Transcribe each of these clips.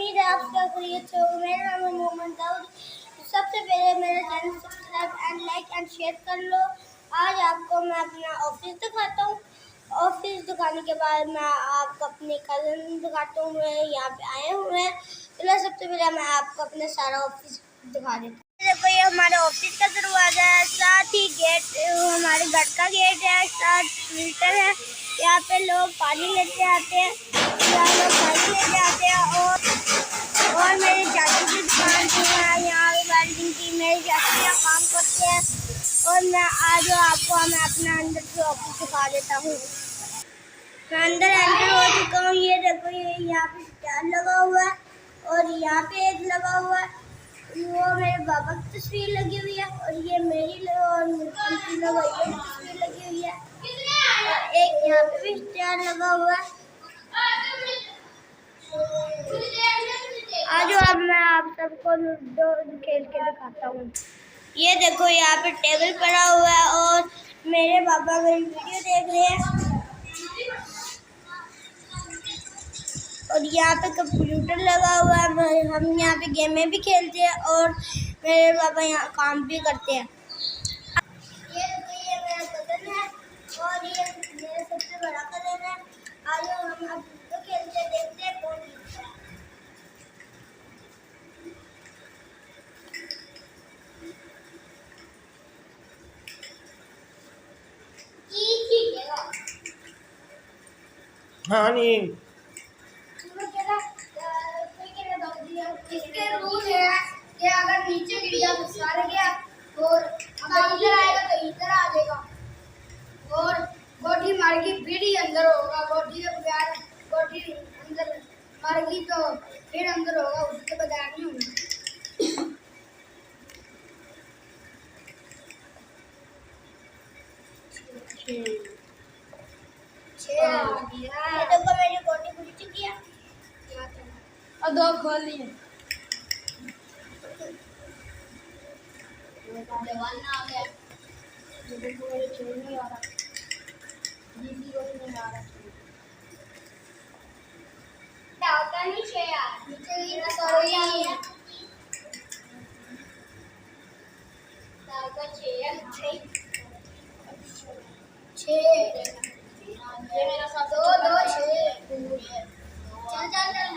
उम्मीद है आप क्या खैरियत से हो। मेरा नाम है मोहम्मद दाऊद। सबसे पहले मेरे channel subscribe and like and share कर लो। आज आपको मैं अपना ऑफिस दिखाता हूँ। ऑफिस दिखाने के बाद मैं आपको अपने कज़न दिखाता हूँ। यहाँ पे आए हुए हैं। चलो सबसे पहले मैं आपको अपना सारा ऑफिस दिखा देता हूँ। देखो ये हमारे ऑफिस का दरवाज़ा है, साथ ही गेट हमारे घर का गेट है, साथ फिल्टर है। यहाँ पे लोग पानी लेते आते हैं, और मेरे चाची की दुकान थी, मैं यहाँ वेल्डिंग की, मेरी चाची यहाँ काम करते हैं। और मैं आज आपको अपना अंदर से ऑफिस दिखा देता हूँ। मैं अंदर एंटर हो चुका हूँ। ये देखो ये यहाँ पे स्टैंड लगा हुआ है और यहाँ पे एक लगा हुआ है, वो मेरे बाबा की तस्वीर लगी हुई है, और ये मेरी और तस्वीर लगी हुई है, और एक यहाँ पे भी स्टैंड लगा हुआ है। आज अब मैं आप सबको लूडो खेल के दिखाता हूँ। ये देखो यहाँ पे टेबल पड़ा हुआ है और मेरे बाबा मेरी वीडियो देख रहे हैं, और यहाँ पे कंप्यूटर लगा हुआ है। हम यहाँ पे गेमें भी खेलते हैं और मेरे पापा यहाँ काम भी करते हैं। ये देखो ये मेरा कज़न है और ये मेरा सबसे बड़ा कज़न है। आज हम अब तो खेलते हैं, देखते हैं कौन जीतता है। हाँ नहीं इसके रूल है कि अगर नीचे गिर गया तो सारे गया, और अगर इधर आएगा तो इधर आ जाएगा, और गोटी मारेगी फिर ही अंदर होगा। गोटी के बगैर गोटी अंदर मारेगी तो फिर अंदर होगा, उसके बगैर नहीं होगा। ये देखो मेरी गोटी खुल चुकी है और दो खोल लिए। जवान आ गया, मेरे खेल नहीं आ रहा, दीदी को नहीं आ रहा। क्या होता नहीं छे यार, नीचे गिर सॉरी आ गया। दादा छे ये मेरा साथ दो छे चल चल चल।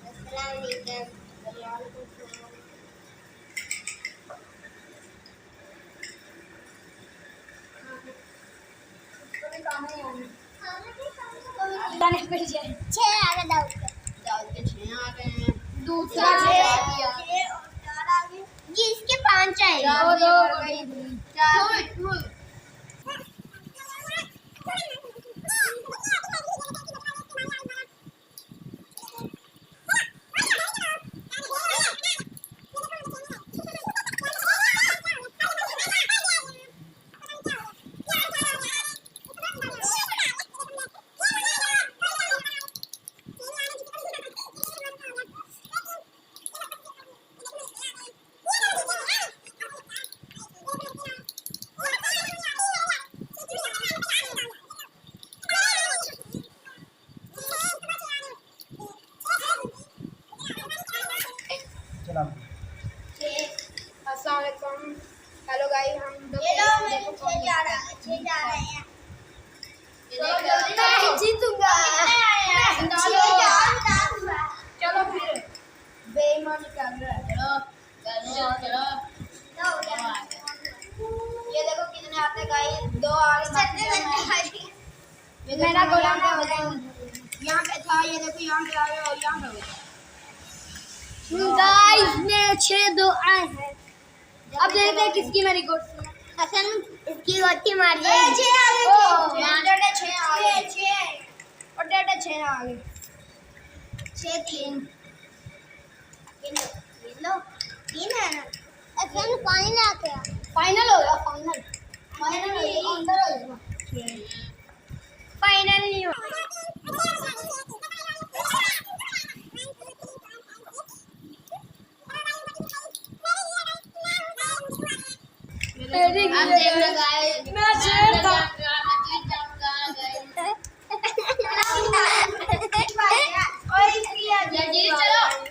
अस्सलाम वालेकुम। छह आ गए दाऊद के छह आ गए हैं। दूसरा जी इसके 5 आए। दो अस्सलामुअलैकुम। हेलो गाइस, हम जा रहे हैं। जीतूंगा। चलो फिर बेईमानी कर रहा है। चलो ये देखो कितने आते गाइस, 2 आ गए। ये मेरा गोला यहाँ पे था, ये देखो यहाँ पे आ गया और यहाँ पे हो गया। गाइस मेरे 6-2 आए हैं। अब देखते हैं किसकी मेरी गोटी। हसन इसकी गोटी मार दी। 6 आ गए, 6 आ गए, 6 और 6 आ गए। 6-3 लो 3 है ना। हसन फाइनल आ गया। फाइनल हो गया, फाइनल अंदर हो जाएगा। फाइनल नहीं हुआ। अब देखना गाइस, मैं जीत जाऊंगा। चलो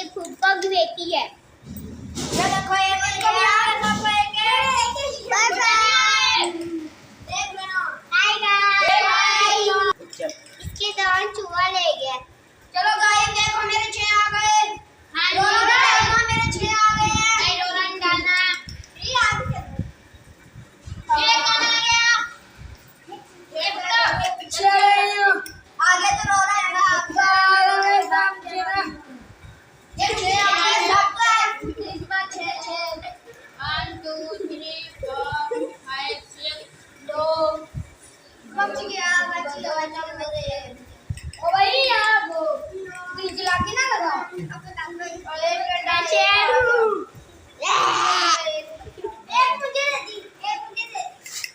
ये फूफा की बेटी है। ये देखो एक बाय बाय देख लेना। हाय गाइस, इसके दौरान चूहा ले गया। चलो गाइस देखो मेरे 6 आ गए। रोना मेरे 6 आ गए हैं। रोना डालना ये आगे ये कौन आ गया? ये बता आगे तो रो रहा है ना। ये 6 आ गए सबका। इस बार 6 1 2 3 4 5 6 2 बच गया मेरे। ओ भाई यार वो दिल जला के ना लगा। और एक मुझे दे दी, एक मुझे दे।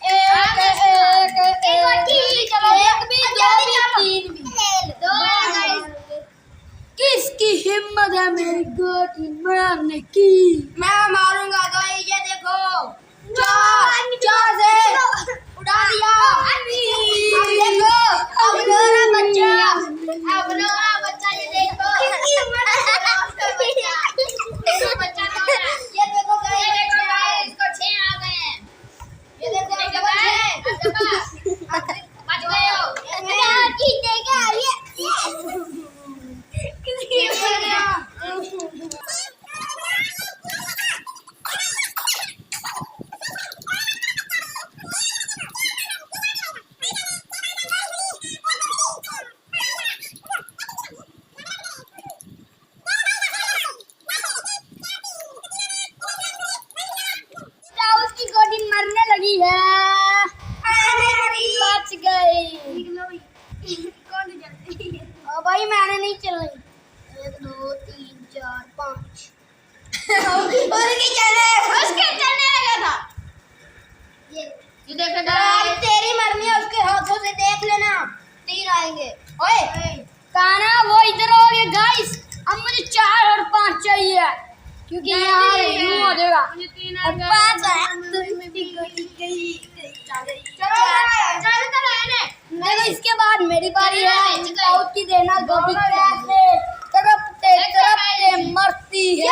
एक और ठीक, चलो एक भी, दो भी, तीन भी। दो गाइस। किसकी हिम्मत है मेरी गोटी मारने की? मैं मारूंगा गाइस, ये देखो 4 से उड़ा दिया। अब देखो अब रो रहा बच्चा, ये देखो बच्चा रो रहा है। ये देखो गाइस इसको 6 आ गए हैं। ये देखो बच गए हो। जीतेगा ये। उसकी गोटी मरने लगी है। बच गई। ओ भाई मैंने नहीं चलाई। 1 2 3 4 5 उसके चलने लगा था। ये देखो गाइस तेरी मरनी है, उसके हाथों से देख लेना 3 आएंगे। ओए काना वो इधर हो गए गाइस। अब मुझे 4 और 5 चाहिए क्योंकि यहाँ यूं हो जाएगा। मुझे 3 और 5 है। देखो इसके बाद मेरी बारी है। आउट की देना गोभी कैसे तरपते मरती है।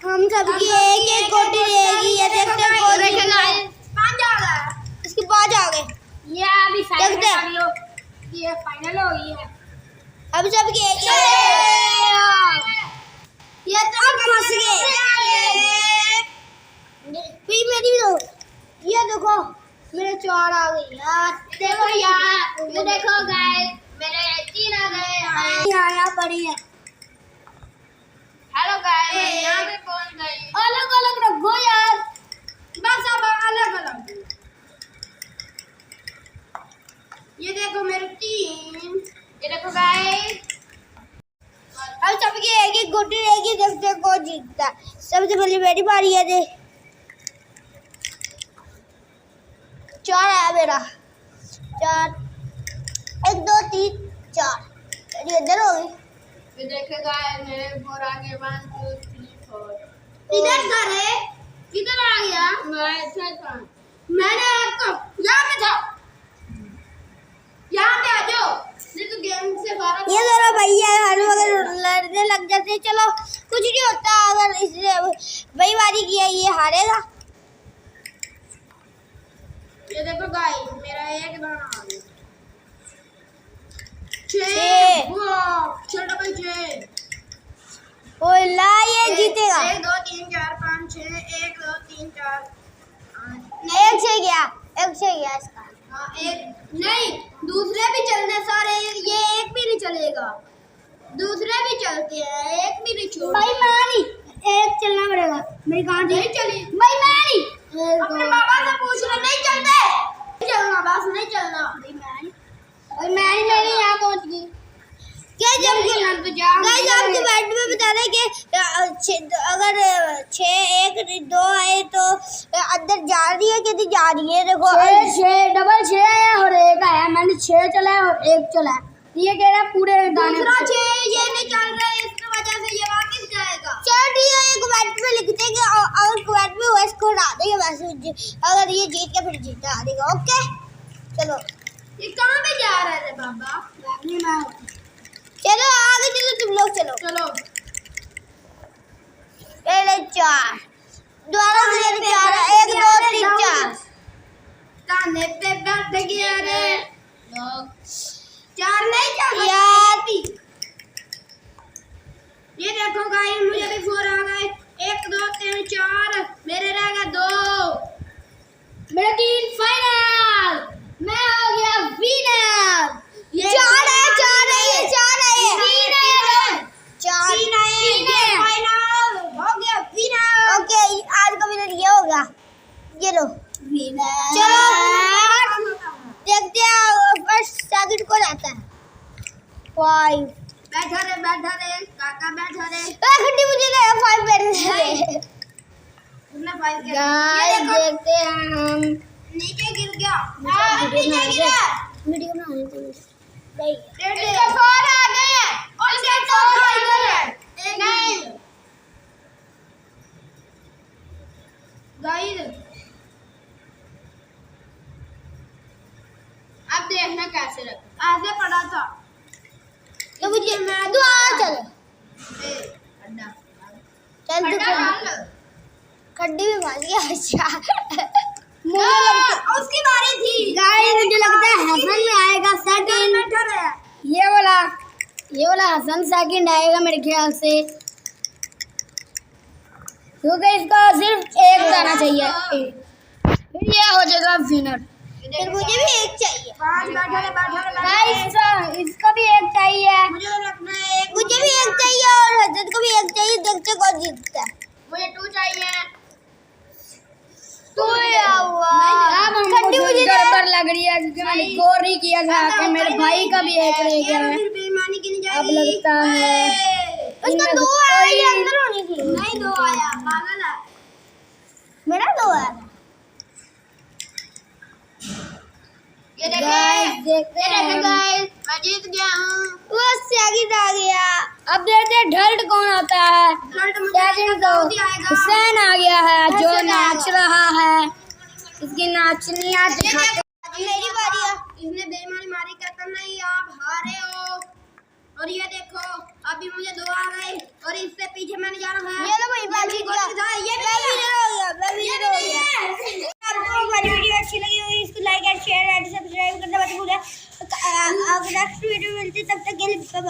हम सबकी एक एक गोटी रहेगी। ये देखते हैं कौन इसके 5 आ गए। ये अभी देखते हैं। ये फाइनल हो गई है। अब सबकी एक ये तो फंस गए। फिर मेरी दो। ये देखो मेरे 4 आ गई यार। देखो यार, ये देखो गाइस मेरे 3 आ गए हैं। यहाँ पड़ी है। हेलो गाइस यहाँ पे पहुंच गई। अलग अलग रखो यार। बस अब अलग अलग। ये देखो मेरे 3। ये देखो गाइस अब सबकी एक एक गोटी रहेगी। देखते हैं कौन जीतता है। सबसे पहले मेरी बारी है। दे 4 है मेरा। 4 1 2 3 4 मेरी इधर हो गई। ये देखो गाइस मेरे 4 आ गए। 1 2 3 4 इधर था रे। किधर आ गया? मैं था। मैंने आपको यहाँ पे था। यहाँ पे आ जाओ। नहीं तो गेम से बाहर। ये दोनों भैया हर वक्त लड़ने लग जाते हैं। चलो कुछ नहीं होता। अगर इसने वही बारी किया ये हारेगा। ये देखो गाइस मेरा एक दाना आ गया। 6 वाह 6 डबल 6। ओ ला ये जीतेगा। 1 2 3 4 5 6 1 2 3 4 एक से गया इसका। हाँ एक नहीं, दूसरे भी चलने सारे। ये एक भी नहीं चलेगा, दूसरे भी चलते हैं, एक भी नहीं छोड़। भाई मानी एक चलना पड़ेगा। मेरी कहाँ नहीं चली। भाई मानी अपने बाबा से पूछ लो। नहीं चलते, नहीं चलना, बस नहीं चलना। और मैं मेरी यहाँ पहुँच गई। क्या जब तो जा गाइस आपको बैठ में बता रहे कि अगर 6 1 2 आए तो अंदर जा रही है कि नहीं जा रही है। देखो 6 डबल 6 है और 1 आया। मैंने 6 चला है और 1 चला है। ये कह रहा है पूरे दाने। दूसरा 6 ये नहीं चल रहा है, इसकी वजह से ये वापस जाएगा। चलो ठीक है। ये कमेंट में लिखते हैं कि अगर कमेंट में हुआ इसको हटा देंगे। वैसे अगर ये जीत के फिर जीता आ देगा। ओके चलो ये कहाँ पे जा रहे थे बाबा? चलो आगे चलो तुम लोग चलो। चलो 4 दोबारा मुझे 4 1 2 3 4 काने पे बैठ गया रे 4 नहीं क्या यार ये देखो गाइस मुझे भी 4 आ गए 1 2 3 4 मेरे रह गए 2 मेरा टीम फाइनल मैं हो गया विनर 4 है 4 है ये 4 है ये 4 फाइनल हो गया विनर ओके आज का विनर ये होगा ये लो चलो देखते हैं फर्स्ट सेकंड कौन आता है 5 बैठा रे काका बैठा रे खड्डी मुझे लगा 5 बैठ रहे तुमने 5 किया गाइस देखते हैं हम नीचे गिर गया वीडियो बनाने के लिए नहीं इसके 4 आ गए और इसके 4 आ गए नहीं गाइस अब देखना कैसे रख ऐसे पड़ा था तो मुझे तू आ चल अड्डा चल तू खड्डी में फंस गया अच्छा उसकी बारी थी गाइस मुझे लगता है हसन में आएगा सेकंड बैठा रहे ये वाला हसन सेकंड आएगा मेरे ख्याल से क्योंकि इसको सिर्फ एक आना चाहिए फिर ये हो जाएगा विनर फिर मुझे भी एक चाहिए 5 बैठा रे गाइस इसको भी एक चाहिए मुझे रखना है एक मुझे भी एक चाहिए और हजरत को भी एक चाहिए देखते कौन जीतता है मुझे 2 चाहिए तू हुआ अब खड्डी मुझे गड़बड़ लग रही है क्योंकि मैंने गौर नहीं किया था कि मेरे भाई का भी एक रह गया है। फिर बेईमानी की नहीं अब जाएगी लगता है उसका 2 आया ये अंदर होनी थी नहीं 2 आया पागल है मेरा 2 है ये गाइस देखें देखते हैं गाइस मैं जीत गया हूं वो सेकंड आ गया अब देखते हैं ढल्ट कौन आता है। सेकंड तो हुसैन आ गया है जो नाच रहा है, इसकी नाचनियाँ दिखाते। मेरी बारी है। इसने बेईमानी मारी कहता नहीं आप हारे हो। और ये देखो अभी मुझे 2 आ गए और इससे पीछे मैंने जाना है। ये लो भाई बाजी का ये मैं विनर हो गया मैं विनर हो गया। आपको हमारी वीडियो अच्छी लगी होगी इसको like and share and subscribe करना मत भूलिए। अगर नेक्स्ट वीडियो मिलती तब तक के लिए बाय।